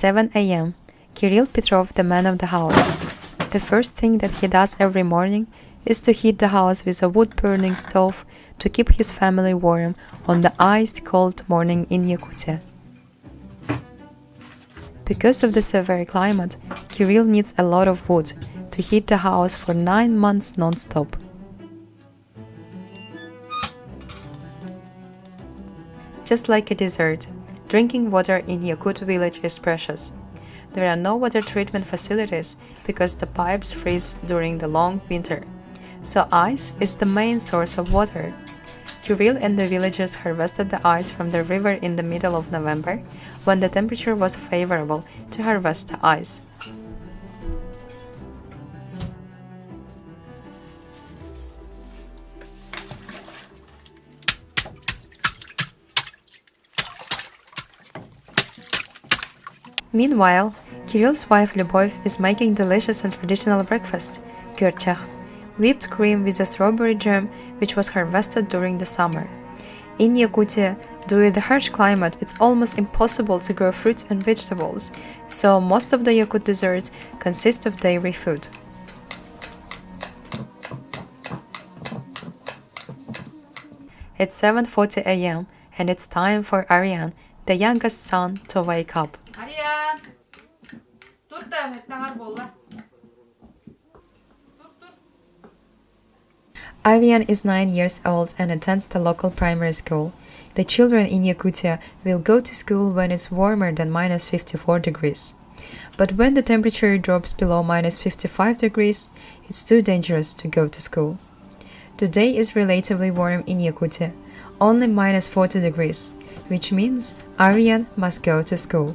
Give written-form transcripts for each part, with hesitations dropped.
7 a.m. Kirill Petrov, the man of the house. The first thing that he does every morning is to heat the house with a wood-burning stove to keep his family warm on the ice-cold morning in Yakutia. Because of the severe climate, Kirill needs a lot of wood to heat the house for 9 months non-stop. Just like a dessert, drinking water in Yakut village is precious. There are no water treatment facilities because the pipes freeze during the long winter, so ice is the main source of water. Kirill and the villagers harvested the ice from the river in the middle of November, when the temperature was favorable to harvest the ice. Meanwhile, Kirill's wife Lyubov is making delicious and traditional breakfast, gyertyakh, whipped cream with a strawberry jam which was harvested during the summer. In Yakutia, due to the harsh climate, it's almost impossible to grow fruits and vegetables, so most of the Yakut desserts consist of dairy food. It's 7:40 a.m. and it's time for Aryan, the youngest son, to wake up. Aryan, dur da etnagar bolla. Aryan is 9 years old and attends the local primary school. The children in Yakutia will go to school when it's warmer than minus 54 degrees. But when the temperature drops below minus 55 degrees, it's too dangerous to go to school. Today is relatively warm in Yakutia, only minus 40 degrees, which means Aryan must go to school.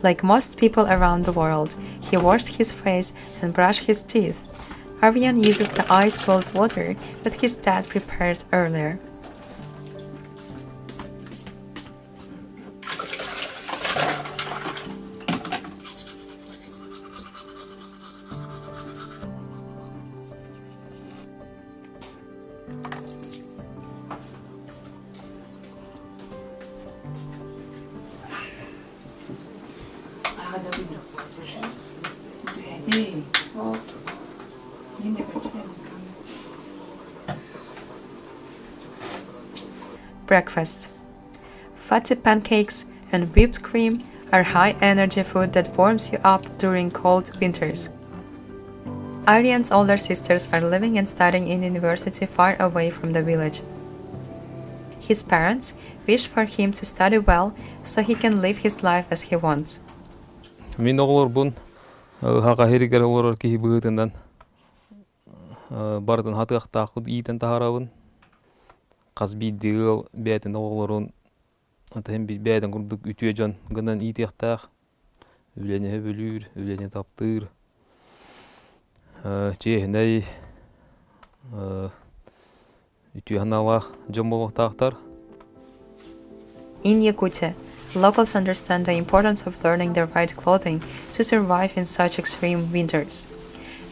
Like most people around the world, he washed his face and brushed his teeth. Aryan uses the ice-cold water that his dad prepared earlier. Breakfast. Fatty pancakes and whipped cream are high-energy food that warms you up during cold winters. Aryan's older sisters are living and studying in university far away from the village. His parents wish for him to study well so he can live his life as he wants. Min oğlur bun haga heriger olur ki bugünden bardan hatıq taqud iten taharabın qasbi dil beten oğlurun atem bir beten kurduk ütüyecan gından itiyahtaq ülene bölür ülene taptır cehnay ütüyanala jomoloqtaqtar. In Yakutia, locals understand the importance of learning the right clothing to survive in such extreme winters.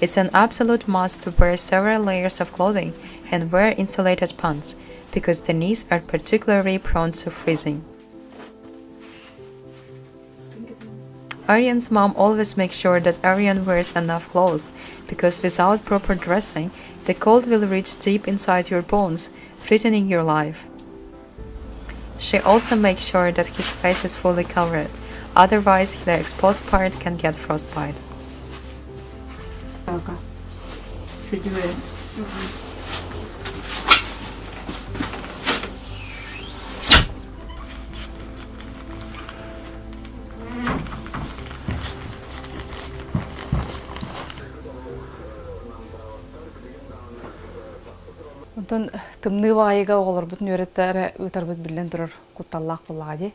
It's an absolute must to wear several layers of clothing and wear insulated pants, because the knees are particularly prone to freezing. Aryan's mom always makes sure that Aryan wears enough clothes, because without proper dressing, the cold will reach deep inside your bones, threatening your life. She also makes sure that his face is fully covered, otherwise the exposed part can get frostbite. Ondan tımnı vayga olur bütün öğretmenler utarbut bilen durur kutallak bulladı.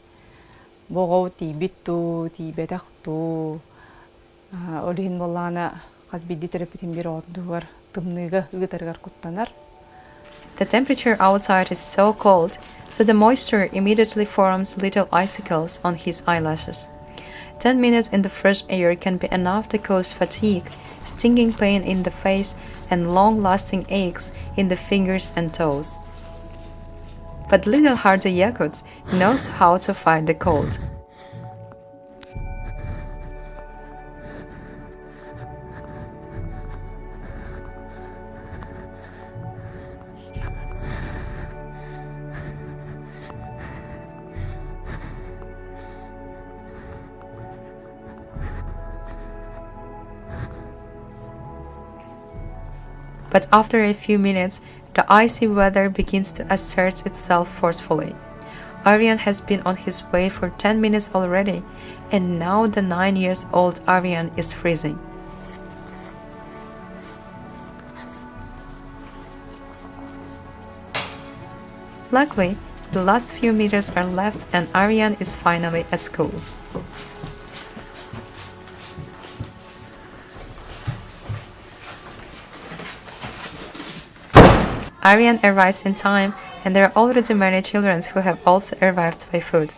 Boğav tibittu tibetaktu. Olihin bollana kasbidi terapeutin bir oldu var tımnıga utargar kuttanar. The temperature outside is so cold, so the moisture immediately forms little icicles on his eyelashes. 10 minutes in the fresh air can be enough to cause fatigue, stinging pain in the face, and long-lasting aches in the fingers and toes. But little hardy Yakuts knows how to fight the cold. But after a few minutes, the icy weather begins to assert itself forcefully. Aryan has been on his way for 10 minutes already, and now the 9-year-old Aryan is freezing. Luckily, the last few meters are left and Aryan is finally at school. Aryan arrives in time, and there are already many children who have also arrived by foot.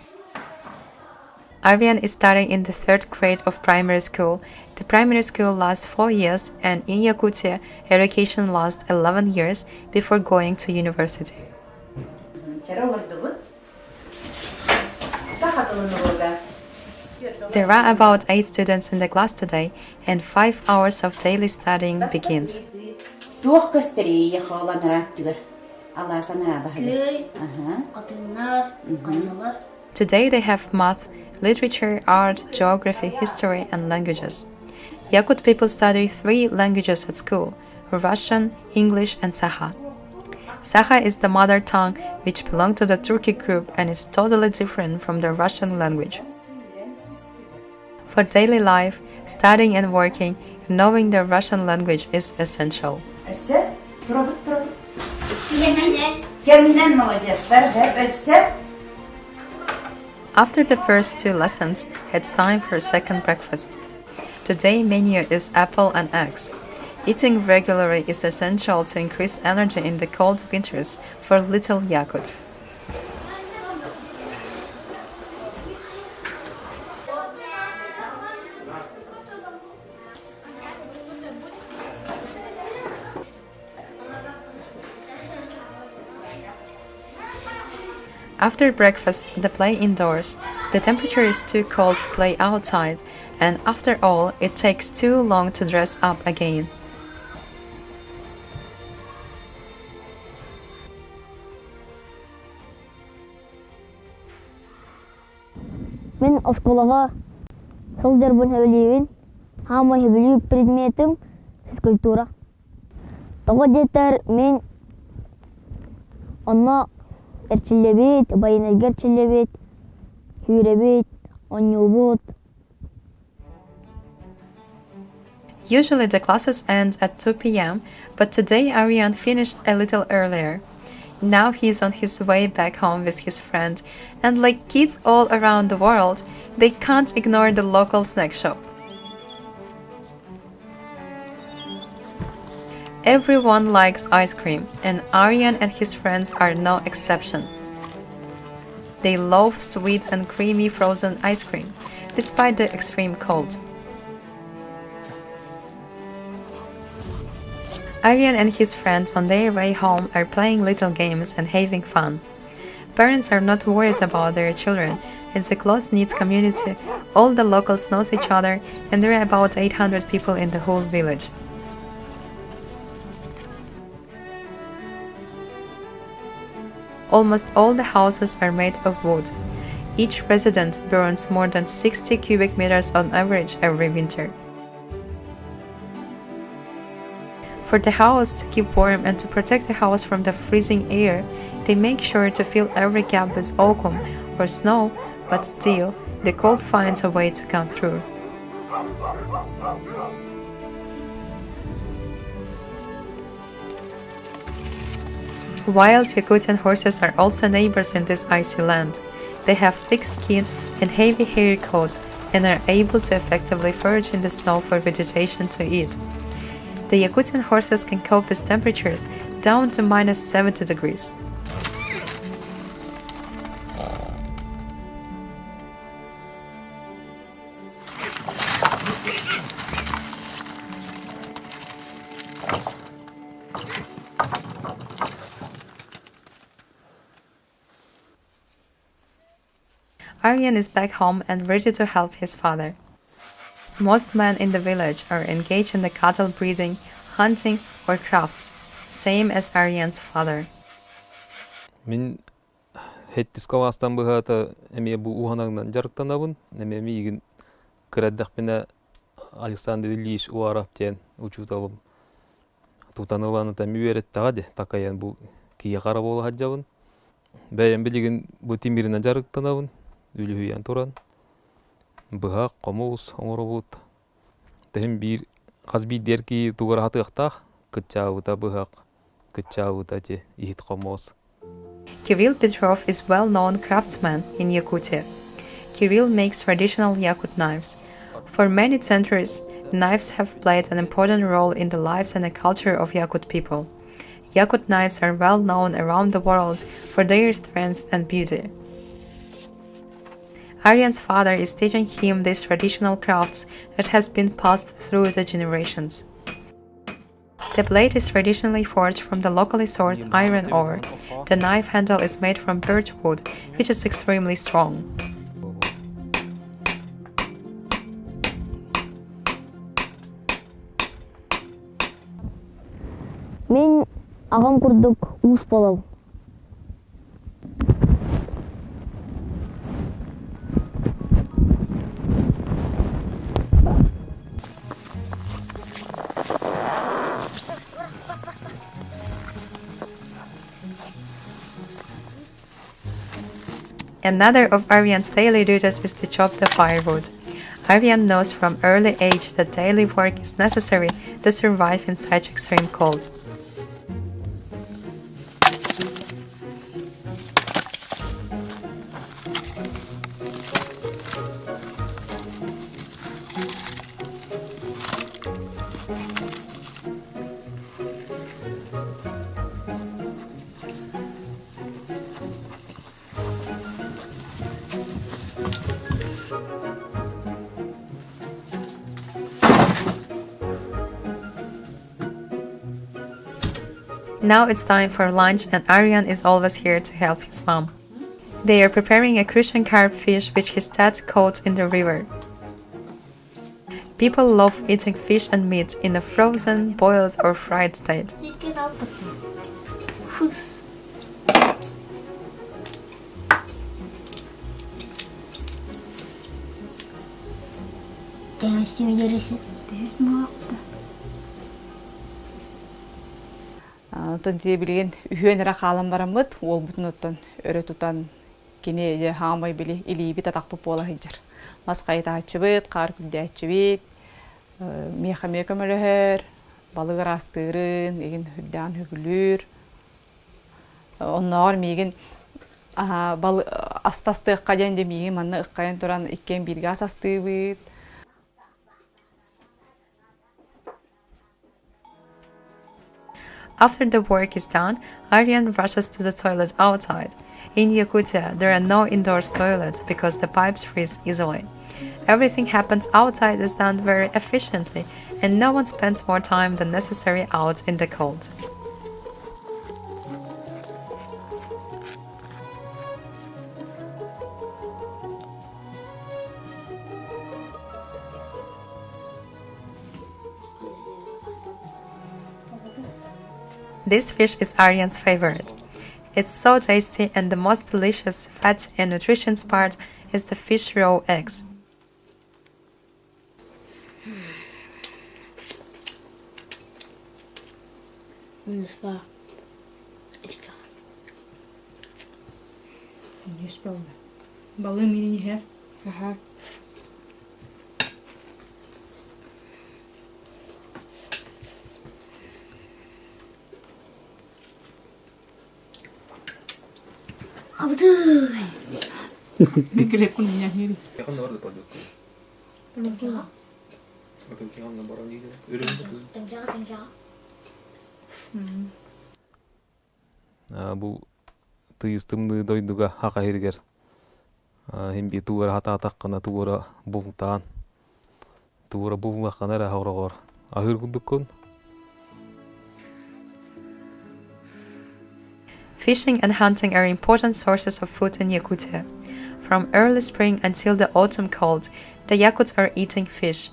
Aryan is studying in the 3rd grade of primary school. The primary school lasts 4 years, and in Yakutia, education lasts 11 years before going to university. There are about 8 students in the class today, and 5 hours of daily studying begins. Today they have math, literature, art, geography, history, and languages. Yakut people study 3 languages at school: Russian, English, and Saha. Saha is the mother tongue which belongs to the Turkic group and is totally different from the Russian language. For daily life, studying and working, knowing the Russian language is essential. After the first 2 lessons, it's time for a second breakfast. Today's menu is apple and eggs. Eating regularly is essential to increase energy in the cold winters for little Yakut. After breakfast, they play indoors. The temperature is too cold to play outside, and after all, it takes too long to dress up again. Мен осколага сылдыр бун хебелибин, хама хебелиб предметим физкультура. Того детер мен онно эрчилебит, байынергерчилебит, хүйребит, оннюбут. Usually the classes end at 2 p.m., but today Aryan finished a little earlier. Now he's on his way back home with his friend, and like kids all around the world, they can't ignore the local snack shop. Everyone likes ice cream, and Aryan and his friends are no exception. They love sweet and creamy frozen ice cream, despite the extreme cold. Aryan and his friends on their way home are playing little games and having fun. Parents are not worried about their children. It's a close-knit community. All the locals know each other, and there are about 800 people in the whole village. Almost all the houses are made of wood. Each resident burns more than 60 cubic meters on average every winter. For the house to keep warm and to protect the house from the freezing air, they make sure to fill every gap with oakum or snow, but still, the cold finds a way to come through. Wild Yakutian horses are also neighbors in this icy land. They have thick skin and heavy hairy coats and are able to effectively forage in the snow for vegetation to eat. The Yakutian horses can cope with temperatures down to minus 70 degrees. Aryan is back home and ready to help his father. Most men in the village are engaged in the cattle breeding, hunting, or crafts, same as Aryan's father. Мен хеттис каластан быхата эме бу уханагдан жарыктанабын. Эме мигин кыраддак мене Александр Ильич Уаров тен учуталым. тутаныланы та мүвереттага де такаян бу кие кара болу хаджабын. Бәйен билигин бу тимиринен жарыктанабын. Үлүһүян туран. Быхак, комуус, оңоробут. Тем бир казби дерки тугар хатыктах, кытчабыта быхак, кытчабыта те ихит комуус. Kirill Petrov is well-known craftsman in Yakutia. Kirill makes traditional Yakut knives. For many centuries, knives have played an important role in the lives and the culture of Yakut people. Yakut knives are well known around the world for their strength and beauty. Aryan's father is teaching him these traditional crafts that has been passed through the generations. The blade is traditionally forged from the locally sourced iron ore. The knife handle is made from birch wood, which is extremely strong. Мен ағам курдук уус болом. Another of Aryan's daily duties is to chop the firewood. Aryan knows from early age that daily work is necessary to survive in such extreme cold. Now it's time for lunch and Aryan is always here to help his mom. They are preparing a Christian carp fish which his dad caught in the river. People love eating fish and meat in a frozen, boiled or fried state. Тон тие билген үһүөнөрө каалан барамыт, ол бутун оттон өрө тутан кини же хаамай били илиби татакпып бола хыжыр. Маскай таачыбыт, кар күддәчибит, меха көмөлөһөр, балык растырын, еген хүддан хүгүлүр. Оннор меген астасты ыккаден де меген манна ыккаян туран иккен бирге асастыбыт. After the work is done, Aryan rushes to the toilet outside. In Yakutia, there are no indoor toilets because the pipes freeze easily. Everything happens outside is done very efficiently, and no one spends more time than necessary out in the cold. This fish is Aryan's favorite. It's so tasty and the most delicious fat and nutritious part is the fish raw eggs. Balığı mirini her. Ben kira ko niya hiri. Yakın da orada palyok. Bakın ki hangi baran değil. Bu tıyıstımlı doyduga haka hirger. Hem bir tuğra hata takkana tuğra buğtan. Tuğra buğlakana ra hawragor. Ahir kuddukun. Fishing and hunting are important sources of food in Yakutia. From early spring until the autumn cold, the Yakuts are eating fish.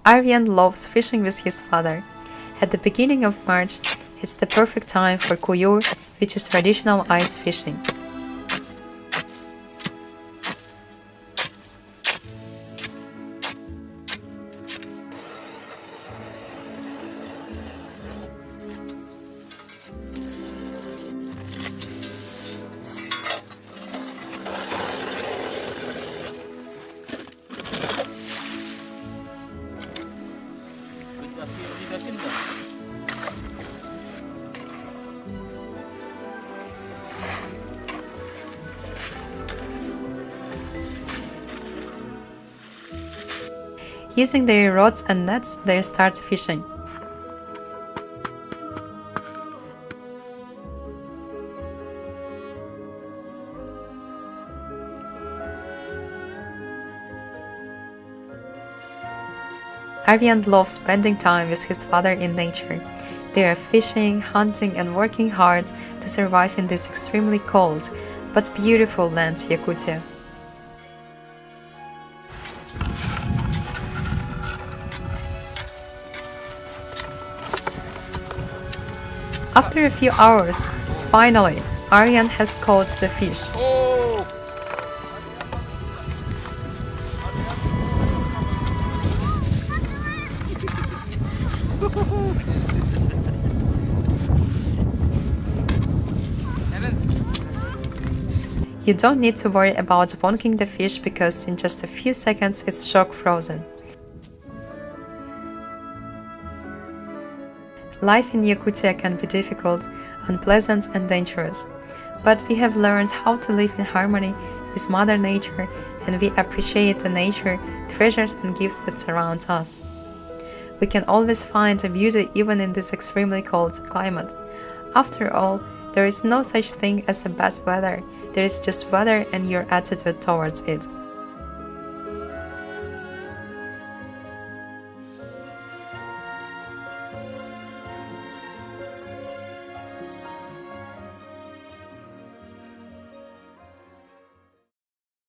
Aryan loves fishing with his father. At the beginning of March, it's the perfect time for kuyur, which is traditional ice fishing. Using their rods and nets, they start fishing. Aryan loves spending time with his father in nature. They are fishing, hunting, and working hard to survive in this extremely cold but beautiful land, Yakutia. After a few hours, finally, Aryan has caught the fish. You don't need to worry about bonking the fish because in just a few seconds it's shock frozen. Life in Yakutia can be difficult, unpleasant and dangerous, but we have learned how to live in harmony with Mother Nature and we appreciate the nature, treasures and gifts that surround us. We can always find a beauty even in this extremely cold climate. After all, there is no such thing as a bad weather, there is just weather and your attitude towards it.